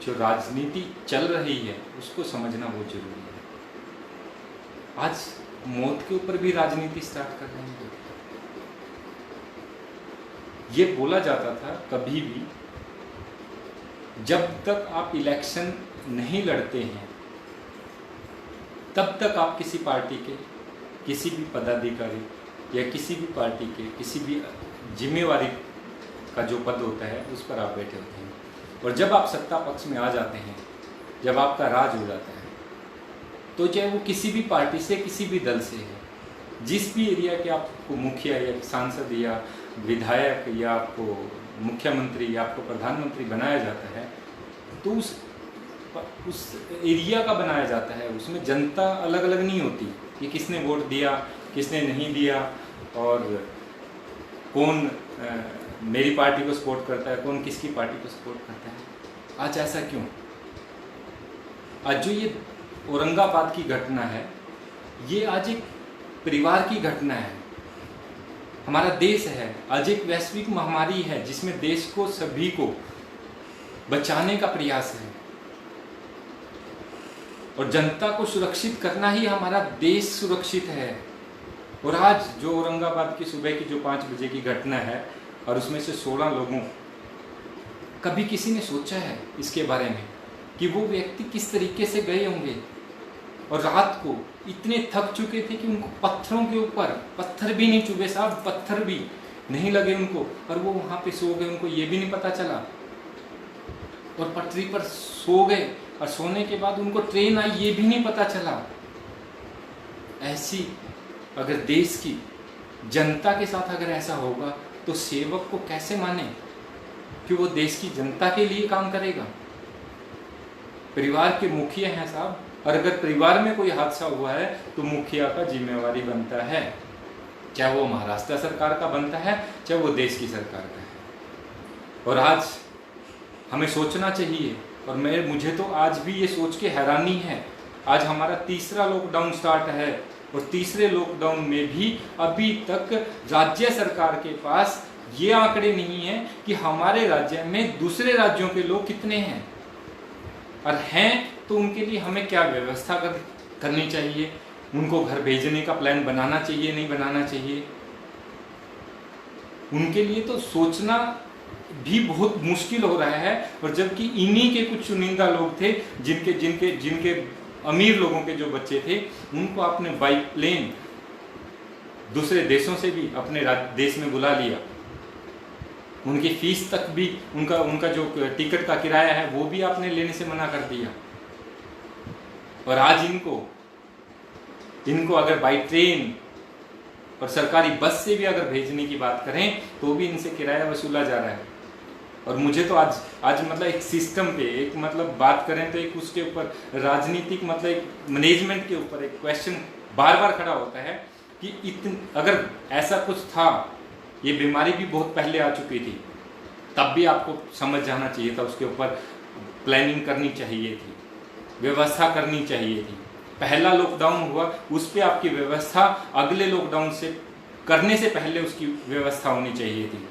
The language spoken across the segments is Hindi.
जो राजनीति चल रही है उसको समझना बहुत जरूरी है। आज मौत के ऊपर भी राजनीति स्टार्ट कर रहे हैं। ये बोला जाता था कभी भी, जब तक आप इलेक्शन नहीं लड़ते हैं तब तक आप किसी पार्टी के किसी भी पदाधिकारी या किसी भी पार्टी के किसी भी जिम्मेवारी का जो पद होता है उस पर आप बैठे होते हैं। और जब आप सत्ता पक्ष में आ जाते हैं, जब आपका राज हो जाता है, तो चाहे वो किसी भी पार्टी से किसी भी दल से है, जिस भी एरिया के आपको मुखिया या सांसद या विधायक या आपको मुख्यमंत्री या आपको प्रधानमंत्री बनाया जाता है, तो उस एरिया का बनाया जाता है। उसमें जनता अलग अलग नहीं होती कि किसने वोट दिया किसने नहीं दिया, और कौन मेरी पार्टी को सपोर्ट करता है कौन किसकी पार्टी को सपोर्ट करता है। आज ऐसा क्यों? आज जो ये औरंगाबाद की घटना है, ये आज एक परिवार की घटना है। हमारा देश है आज एक वैश्विक महामारी है जिसमें देश को सभी को बचाने का प्रयास है, और जनता को सुरक्षित करना ही हमारा देश सुरक्षित है। और आज जो औरंगाबाद की सुबह की जो 5 बजे की घटना है, और उसमें से 16 लोगों, कभी किसी ने सोचा है इसके बारे में कि वो व्यक्ति किस तरीके से गए होंगे, और रात को इतने थक चुके थे कि उनको पत्थरों के ऊपर पत्थर भी नहीं चुभे साहब, पत्थर भी नहीं लगे उनको, और वो वहाँ पे सो गए, उनको ये भी नहीं पता चला। और पटरी पर सो गए, और सोने के बाद उनको ट्रेन आई ये भी नहीं पता चला। ऐसी अगर देश की जनता के साथ अगर ऐसा होगा तो सेवक को कैसे माने कि वो देश की जनता के लिए काम करेगा? परिवार के मुखिया हैं साहब, और अगर परिवार में कोई हादसा हुआ है तो मुखिया का जिम्मेवारी बनता है, चाहे वो महाराष्ट्र सरकार का बनता है चाहे वो देश की सरकार का है। और आज हमें सोचना चाहिए, और मुझे तो आज भी ये सोच के हैरानी है, आज हमारा तीसरा लॉकडाउन स्टार्ट है, और तीसरे लॉकडाउन में भी अभी तक राज्य सरकार के पास ये आंकड़े नहीं है कि हमारे राज्य में दूसरे राज्यों के लोग कितने हैं, और हैं तो उनके लिए हमें क्या व्यवस्था करनी चाहिए, उनको घर भेजने का प्लान बनाना चाहिए नहीं बनाना चाहिए। उनके लिए तो सोचना भी बहुत मुश्किल हो रहा है। और जबकि इन्हीं के कुछ चुनिंदा लोग थे जिनके जिनके जिनके अमीर लोगों के जो बच्चे थे, उनको आपने बाई प्लेन दूसरे देशों से भी अपने देश में बुला लिया, उनकी फीस तक भी उनका जो टिकट का किराया है वो भी आपने लेने से मना कर दिया। और आज इनको अगर बाई ट्रेन और सरकारी बस से भी अगर भेजने की बात करें तो भी इनसे किराया वसूला जा रहा है। और मुझे तो आज मतलब एक सिस्टम पे एक मतलब बात करें तो एक उसके ऊपर राजनीतिक मतलब एक मैनेजमेंट के ऊपर एक क्वेश्चन बार बार खड़ा होता है कि अगर ऐसा कुछ था, ये बीमारी भी बहुत पहले आ चुकी थी, तब भी आपको समझ जाना चाहिए था, उसके ऊपर प्लानिंग करनी चाहिए थी, व्यवस्था करनी चाहिए थी। पहला लॉकडाउन हुआ उस पर आपकी व्यवस्था अगले लॉकडाउन से करने से पहले उसकी व्यवस्था होनी चाहिए थी।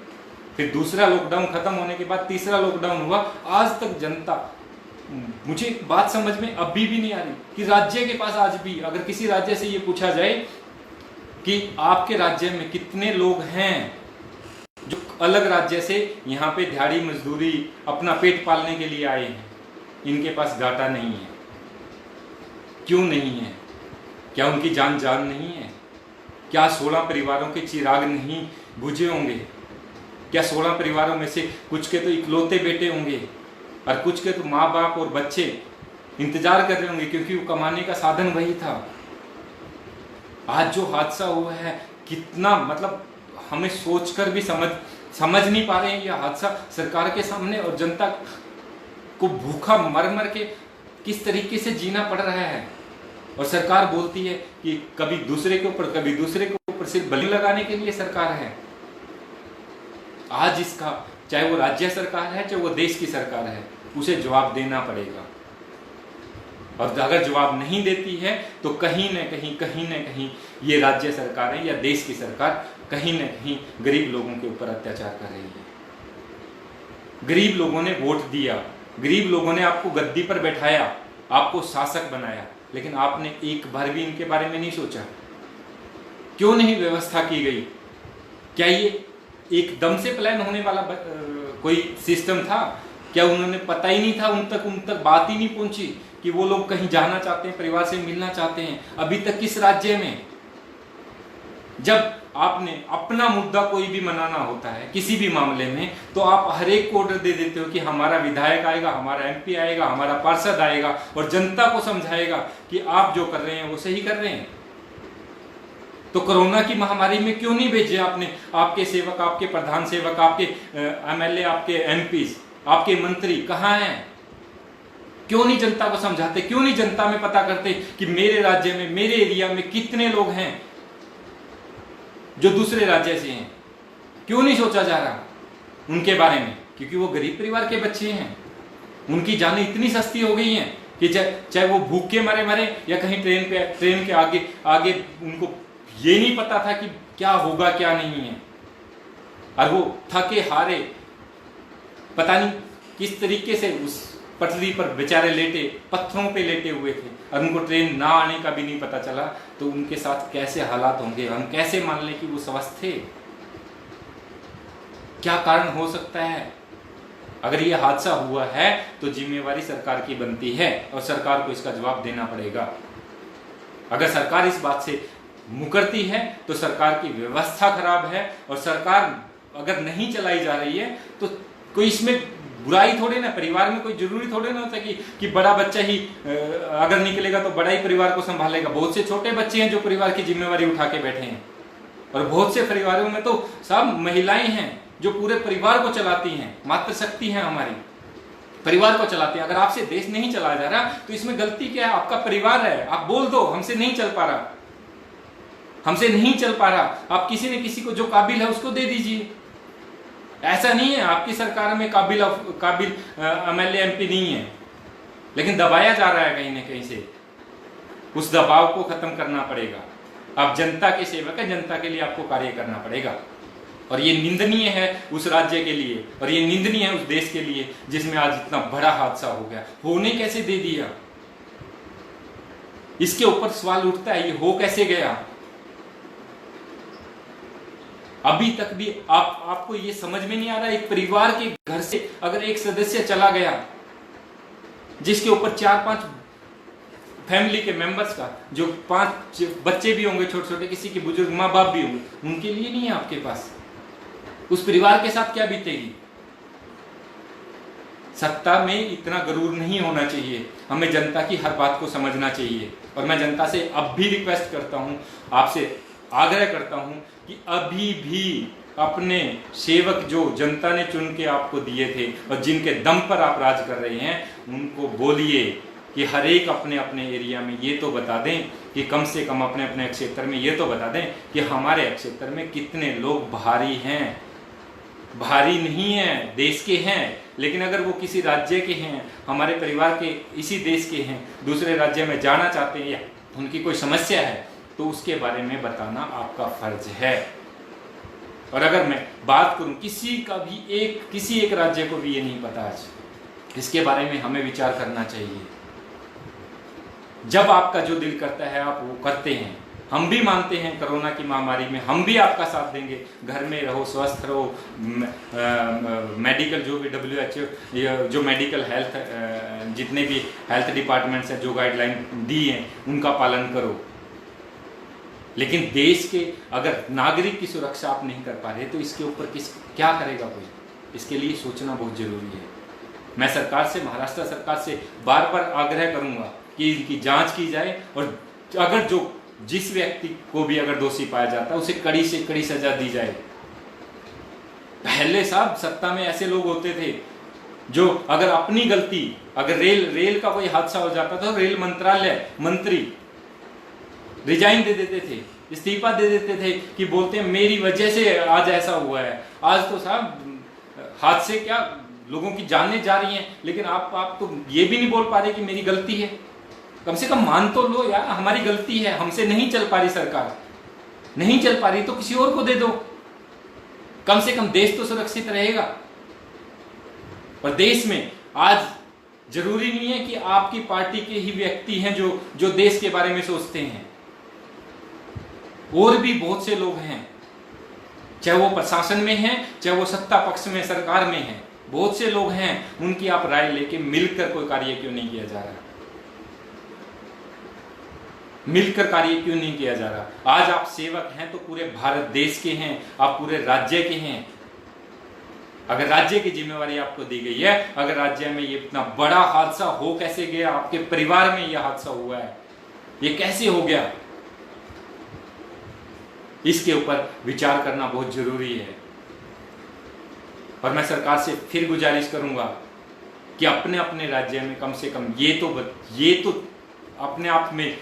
फिर दूसरा लॉकडाउन खत्म होने के बाद तीसरा लॉकडाउन हुआ। आज तक जनता, मुझे एक बात समझ में अभी भी नहीं आ रही कि राज्य के पास आज भी अगर किसी राज्य से ये पूछा जाए कि आपके राज्य में कितने लोग हैं जो अलग राज्य से यहाँ पे दिहाड़ी मजदूरी अपना पेट पालने के लिए आए हैं, इनके पास डाटा नहीं है। क्यों नहीं है? क्या उनकी जान नहीं है? क्या 16 परिवारों के चिराग नहीं बुझे होंगे? क्या 16 परिवारों में से कुछ के तो इकलौते बेटे होंगे और कुछ के तो माँ बाप और बच्चे इंतजार कर रहे होंगे क्योंकि वो कमाने का साधन वही था। आज जो हादसा हुआ है कितना मतलब हमें सोचकर भी समझ नहीं पा रहे हैं। यह हादसा सरकार के सामने और जनता को भूखा मर के किस तरीके से जीना पड़ रहा है। और सरकार बोलती है कि कभी दूसरे के ऊपर सिर्फ बलि लगाने के लिए सरकार है। आज इसका चाहे वो राज्य सरकार है चाहे वो देश की सरकार है, उसे जवाब देना पड़ेगा। और अगर जवाब नहीं देती है तो कहीं न कहीं ये राज्य सरकार है या देश की सरकार कहीं न कहीं गरीब लोगों के ऊपर अत्याचार कर रही है। गरीब लोगों ने वोट दिया गरीब लोगों ने आपको गद्दी पर बैठाया, आपको शासक बनाया, लेकिन आपने एक बार भी इनके बारे में नहीं सोचा। क्यों नहीं व्यवस्था की गई? क्या ये एकदम से प्लान होने वाला कोई सिस्टम था? क्या उन्होंने पता ही नहीं था, उन तक बात ही नहीं पहुंची कि वो लोग कहीं जाना चाहते हैं, परिवार से मिलना चाहते हैं? अभी तक किस राज्य में, जब आपने अपना मुद्दा कोई भी मनाना होता है किसी भी मामले में, तो आप हर एक को ऑर्डर दे देते हो कि हमारा विधायक आएगा, हमारा एमपी आएगा, हमारा पार्षद आएगा और जनता को समझाएगा कि आप जो कर रहे हैं वो सही कर रहे हैं। तो कोरोना की महामारी में क्यों नहीं भेजे आपने आपके सेवक, आपके प्रधान सेवक, आपके एमएलए, आपके एमपी, आपके मंत्री कहाँ हैं? क्यों नहीं जनता को समझाते? क्यों नहीं जनता में पता करते कि मेरे राज्य में, मेरे एरिया में कितने लोग हैं जो दूसरे राज्य से हैं? क्यों नहीं सोचा जा रहा उनके बारे में? क्योंकि वो गरीब परिवार के बच्चे हैं, उनकी जानें इतनी सस्ती हो गई हैं कि चाहे वो भूख के मरे या कहीं ट्रेन के आगे उनको ये नहीं पता था कि क्या होगा क्या नहीं है, और वो थके हारे पता नहीं किस तरीके से उस पटरी पर बेचारे लेटे, पत्थरों पे लेटे हुए थे, और उनको ट्रेन ना आने का भी नहीं पता चला। तो उनके साथ कैसे हालात होंगे? हम कैसे मान लें कि वो स्वस्थ थे? क्या कारण हो सकता है? अगर ये हादसा हुआ है तो जिम्मेवारी सरकार की बनती है और सरकार को इसका जवाब देना पड़ेगा। अगर सरकार इस बात से मुकरती है तो सरकार की व्यवस्था खराब है, और सरकार अगर नहीं चलाई जा रही है तो कोई इसमें बुराई थोड़े ना, परिवार में कोई जरूरी थोड़े ना होता कि बड़ा बच्चा ही अगर निकलेगा तो बड़ा ही परिवार को संभालेगा। बहुत से छोटे बच्चे हैं जो परिवार की जिम्मेवारी उठा के बैठे हैं, और बहुत से परिवारों में तो सब महिलाएं हैं जो पूरे परिवार को चलाती हैं, मातृशक्ति है हमारी, परिवार को चलाते हैं। अगर आपसे देश नहीं चलाया जा रहा तो इसमें गलती क्या है? आपका परिवार है, आप बोल दो हमसे नहीं चल पा रहा, हमसे नहीं चल पा रहा, आप किसी न किसी को जो काबिल है उसको दे दीजिए। ऐसा नहीं है आपकी सरकार में काबिल एमएलए एमपी नहीं है, लेकिन दबाया जा रहा है कहीं ना कहीं से। उस दबाव को खत्म करना पड़ेगा। आप जनता के सेवक है, जनता के लिए आपको कार्य करना पड़ेगा, और ये निंदनीय है उस राज्य के लिए, और ये निंदनीय है उस देश के लिए जिसमें आज इतना बड़ा हादसा हो गया। होने कैसे दे दिया? इसके ऊपर सवाल उठता है, ये हो कैसे गया? अभी तक भी आपको ये समझ में नहीं आ रहा। एक परिवार के घर से अगर एक सदस्य चला गया जिसके ऊपर 4-5 फैमिली के मेंबर्स का, जो 5 बच्चे भी होंगे छोटे छोटे, किसी के बुजुर्ग माँ बाप भी होंगे, उनके लिए नहीं है आपके पास, उस परिवार के साथ क्या बीतेगी? सत्ता में इतना गरूर नहीं होना चाहिए। हमें जनता की हर बात को समझना चाहिए, और मैं जनता से अब भी रिक्वेस्ट करता हूं, आपसे आग्रह करता हूं कि अभी भी अपने सेवक जो जनता ने चुन के आपको दिए थे और जिनके दम पर आप राज कर रहे हैं, उनको बोलिए कि हर एक अपने अपने एरिया में ये तो बता दें कि कम से कम अपने अपने क्षेत्र में ये तो बता दें कि हमारे क्षेत्र में कितने लोग भारी हैं। भारी नहीं है, देश के हैं, लेकिन अगर वो किसी राज्य के हैं, हमारे परिवार के इसी देश के हैं, दूसरे राज्य में जाना चाहते हैं या उनकी कोई समस्या है, तो उसके बारे में बताना आपका फर्ज है। और अगर मैं बात करूं किसी एक राज्य को भी ये नहीं पता आज, इसके बारे में हमें विचार करना चाहिए। जब आपका जो दिल करता है आप वो करते हैं। हम भी मानते हैं कोरोना की महामारी में हम भी आपका साथ देंगे, घर में रहो, स्वस्थ रहो, मेडिकल जो भी WHO जो मेडिकल हेल्थ जितने भी हेल्थ डिपार्टमेंट्स हैं जो गाइडलाइन दी हैं उनका पालन करो। लेकिन देश के अगर नागरिक की सुरक्षा आप नहीं कर पा रहे तो इसके ऊपर क्या करेगा कोई? इसके लिए सोचना बहुत जरूरी है। मैं सरकार से, महाराष्ट्र सरकार से बार बार आग्रह करूंगा कि इनकी जांच की जाए, और अगर जिस व्यक्ति को भी अगर दोषी पाया जाता है उसे कड़ी से कड़ी सजा दी जाए। पहले साहब सत्ता में ऐसे लोग होते थे जो अगर अपनी गलती, अगर रेल का कोई हादसा हो जाता था तो रेल मंत्रालय मंत्री रिजाइन दे देते थे, इस्तीफा दे देते थे कि बोलते हैं मेरी वजह से आज ऐसा हुआ है। आज तो साहब हादसे क्या, लोगों की जानें जा रही हैं, लेकिन आप तो ये भी नहीं बोल पा रहे कि मेरी गलती है। कम से कम मान तो लो यार, हमारी गलती है, हमसे नहीं चल पा रही सरकार, नहीं चल पा रही तो किसी और को दे दो, कम से कम देश तो सुरक्षित रहेगा। और देश में आज जरूरी नहीं है कि आपकी पार्टी के ही व्यक्ति हैं जो देश के बारे में सोचते हैं। और भी बहुत से लोग हैं, चाहे वो प्रशासन में हैं, चाहे वो सत्ता पक्ष में सरकार में हैं, बहुत से लोग हैं, उनकी आप राय लेके मिलकर कोई कार्य क्यों नहीं किया जा रहा? मिलकर कार्य क्यों नहीं किया जा रहा? आज आप सेवक हैं तो पूरे भारत देश के हैं, आप पूरे राज्य के हैं। अगर राज्य की जिम्मेवारी आपको दी गई है, अगर राज्य में ये इतना बड़ा हादसा हो कैसे गया, आपके परिवार में यह हादसा हुआ है, ये कैसे हो गया, इसके ऊपर विचार करना बहुत जरूरी है। और मैं सरकार से फिर गुजारिश करूंगा कि अपने अपने राज्य में कम से कम ये तो अपने आप में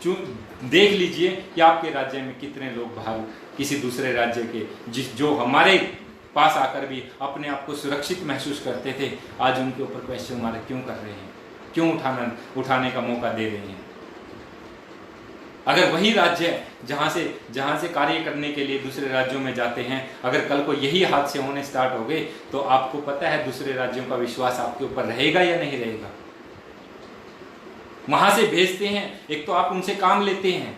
देख लीजिए कि आपके राज्य में कितने लोग बाहर किसी दूसरे राज्य के जो हमारे पास आकर भी अपने आप को सुरक्षित महसूस करते थे, आज उनके ऊपर क्वेश्चन मार्क क्यों कर रहे हैं, क्यों उठाने का मौका दे रहे हैं। अगर वही राज्य जहां से कार्य करने के लिए दूसरे राज्यों में जाते हैं, अगर कल को यही हादसे होने स्टार्ट हो गए, तो आपको पता है दूसरे राज्यों का विश्वास आपके ऊपर रहेगा या नहीं रहेगा? वहां से भेजते हैं, एक तो आप उनसे काम लेते हैं,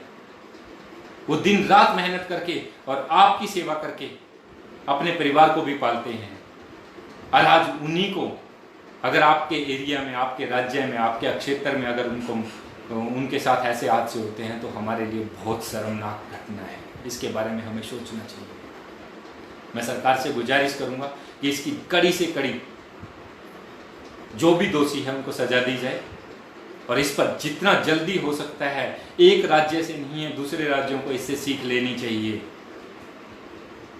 वो दिन रात मेहनत करके और आपकी सेवा करके अपने परिवार को भी पालते हैं। और आज उन्हीं को अगर आपके एरिया में, आपके राज्य में, आपके क्षेत्र में अगर उनके साथ ऐसे हादसे होते हैं, तो हमारे लिए बहुत शर्मनाक घटना है। इसके बारे में हमें सोचना चाहिए। मैं सरकार से गुजारिश करूंगा कि इसकी कड़ी से कड़ी जो भी दोषी है उनको सजा दी जाए, और इस पर जितना जल्दी हो सकता है, एक राज्य से नहीं है, दूसरे राज्यों को इससे सीख लेनी चाहिए।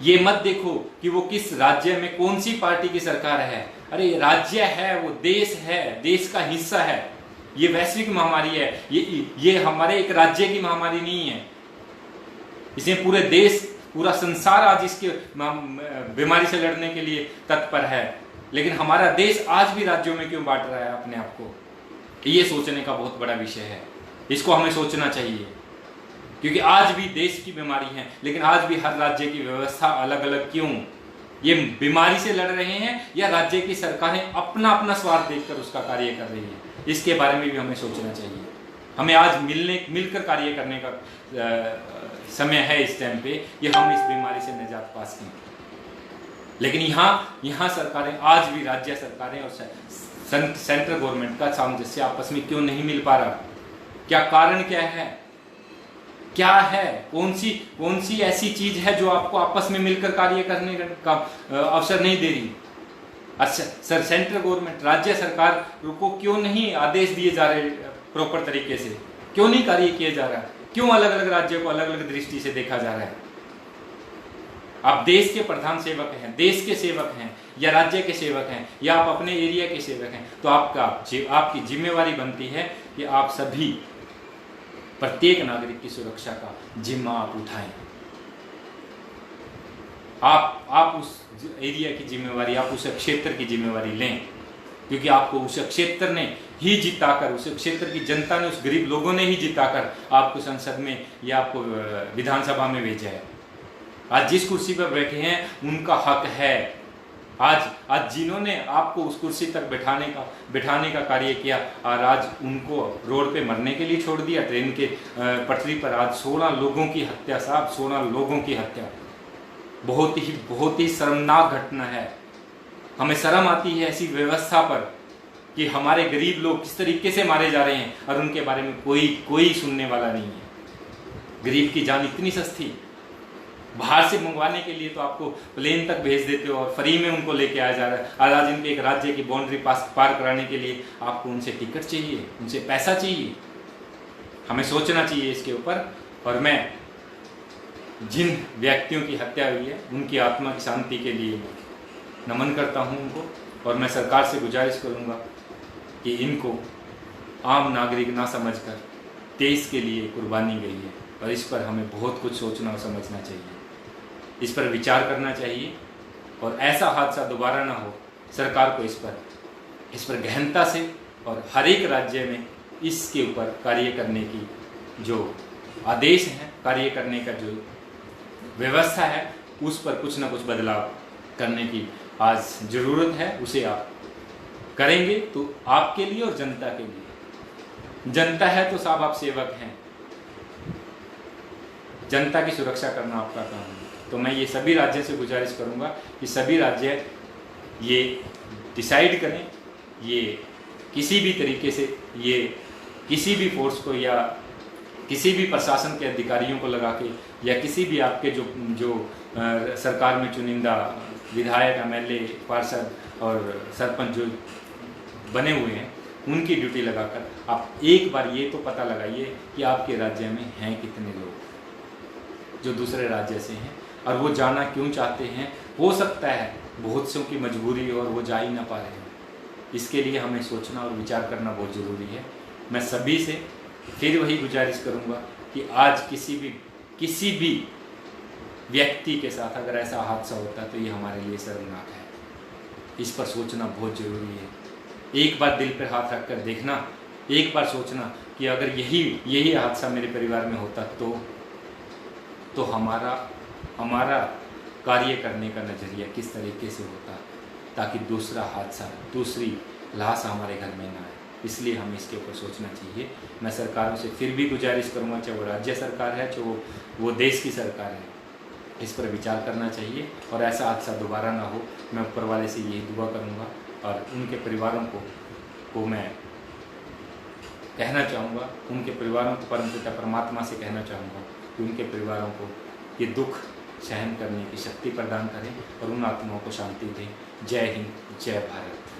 ये मत देखो कि वो किस राज्य में कौन सी पार्टी की सरकार है। अरे राज्य है, वो देश है, देश का हिस्सा है। ये वैश्विक महामारी है, ये हमारे एक राज्य की महामारी नहीं है। इसमें पूरे देश, पूरा संसार आज इसके बीमारी से लड़ने के लिए तत्पर है, लेकिन हमारा देश आज भी राज्यों में क्यों बांट रहा है अपने आप को? ये सोचने का बहुत बड़ा विषय है। इसको हमें सोचना चाहिए, क्योंकि आज भी देश की बीमारी है, लेकिन आज भी हर राज्य की व्यवस्था अलग अलग क्यों? ये बीमारी से लड़ रहे हैं या राज्य की सरकारें अपना अपना स्वार्थ देखकर उसका कार्य कर रही है? इसके बारे में भी हमें सोचना चाहिए। हमें आज मिलकर कार्य करने का समय है इस टाइम पे, ये हम इस बीमारी से निजात पा सकें। लेकिन यहाँ सरकारें, आज भी राज्य सरकारें और सेंट्रल गवर्नमेंट का सामंजस्य आपस में क्यों नहीं मिल पा रहा? क्या कारण क्या है? क्या है, कौन सी ऐसी चीज है जो आपको आपस में मिलकर कार्य करने का अवसर नहीं दे रही? अच्छा सर, सेंट्रल गवर्नमेंट, राज्य सरकार को क्यों नहीं आदेश दिए जा रहे प्रॉपर तरीके से? क्यों नहीं कार्य किया जा रहा? क्यों अलग अलग राज्यों को अलग अलग दृष्टि से देखा जा रहा है? आप देश के प्रधान सेवक हैं, देश के सेवक हैं, या राज्य के सेवक हैं, या आप अपने एरिया के सेवक हैं, तो आपकी जिम्मेवारी बनती है कि आप सभी, प्रत्येक नागरिक की सुरक्षा का जिम्मा आप उठाएं। आप उस एरिया की जिम्मेवारी, आप उस क्षेत्र की जिम्मेवारी लें, क्योंकि आपको उस क्षेत्र ने ही जिताकर, उस क्षेत्र की जनता ने, उस गरीब लोगों ने ही जिताकर आपको संसद में या आपको विधानसभा में भेजा है। आज जिस कुर्सी पर बैठे हैं उनका हक है। आज जिन्होंने आपको उस कुर्सी तक बैठाने का कार्य किया, और आज उनको रोड पे मरने के लिए छोड़ दिया। ट्रेन के पटरी पर आज 16 लोगों की हत्या, साहब 16 लोगों की हत्या। बहुत ही शर्मनाक घटना है। हमें शर्म आती है ऐसी व्यवस्था पर कि हमारे गरीब लोग किस तरीके से मारे जा रहे हैं और उनके बारे में कोई सुनने वाला नहीं है। गरीब की जान इतनी सस्ती, बाहर से मंगवाने के लिए तो आपको प्लेन तक भेज देते हो और फ्री में उनको लेके आया जा रहा है। आज इनके एक राज्य की बाउंड्री पार कराने के लिए आपको उनसे टिकट चाहिए, उनसे पैसा चाहिए। हमें सोचना चाहिए इसके ऊपर। और मैं जिन व्यक्तियों की हत्या हुई है उनकी आत्मा की शांति के लिए नमन करता हूं उनको, और मैं सरकार से गुजारिश करूंगा कि इनको आम नागरिक ना समझकर देश के लिए कुर्बानी गई है, और इस पर हमें बहुत कुछ सोचना और समझना चाहिए, इस पर विचार करना चाहिए, और ऐसा हादसा दोबारा ना हो। सरकार को इस पर गहनता से और हर एक राज्य में इसके ऊपर कार्य करने की जो आदेश हैं, कार्य करने का जो व्यवस्था है, उस पर कुछ ना कुछ बदलाव करने की आज ज़रूरत है। उसे आप करेंगे तो आपके लिए और जनता के लिए। जनता है तो साहब आप सेवक हैं, जनता की सुरक्षा करना आपका काम है। तो मैं ये सभी राज्यों से गुजारिश करूंगा कि सभी राज्य ये डिसाइड करें, ये किसी भी तरीके से ये किसी भी फोर्स को या किसी भी प्रशासन के अधिकारियों को लगा के या किसी भी आपके जो सरकार में चुनिंदा विधायक, एमएलए, पार्षद और सरपंच जो बने हुए हैं उनकी ड्यूटी लगाकर आप एक बार ये तो पता लगाइए कि आपके राज्य में हैं कितने लोग जो दूसरे राज्य से हैं और वो जाना क्यों चाहते हैं। हो सकता है बहुत से की मजबूरी और वो जा ही ना पा रहे हैं। इसके लिए हमें सोचना और विचार करना बहुत ज़रूरी है। मैं सभी से फिर वही गुजारिश करूंगा कि आज किसी भी व्यक्ति के साथ अगर ऐसा हादसा होता है तो ये हमारे लिए शर्मनाक है। इस पर सोचना बहुत ज़रूरी है। एक बार दिल पर हाथ रख कर देखना, एक बार सोचना कि अगर यही हादसा मेरे परिवार में होता तो हमारा कार्य करने का नज़रिया किस तरीके से होता, ताकि दूसरा हादसा, दूसरी लाश हमारे घर में ना आए। इसलिए हमें इसके ऊपर सोचना चाहिए। मैं सरकारों से फिर भी गुजारिश करूंगा, चाहे वो राज्य सरकार है, चाहे वो देश की सरकार है, इस पर विचार करना चाहिए और ऐसा हादसा दोबारा ना हो। मैं ऊपर वाले से यही दुआ करूंगा और उनके परिवारों को मैं कहना चाहूँगा, उनके परिवारों को परमपिता परमात्मा से कहना चाहूँगा कि उनके परिवारों को ये दुख सहन करने की शक्ति प्रदान करें और उन आत्माओं को शांति दें। जय हिंद, जय भारत।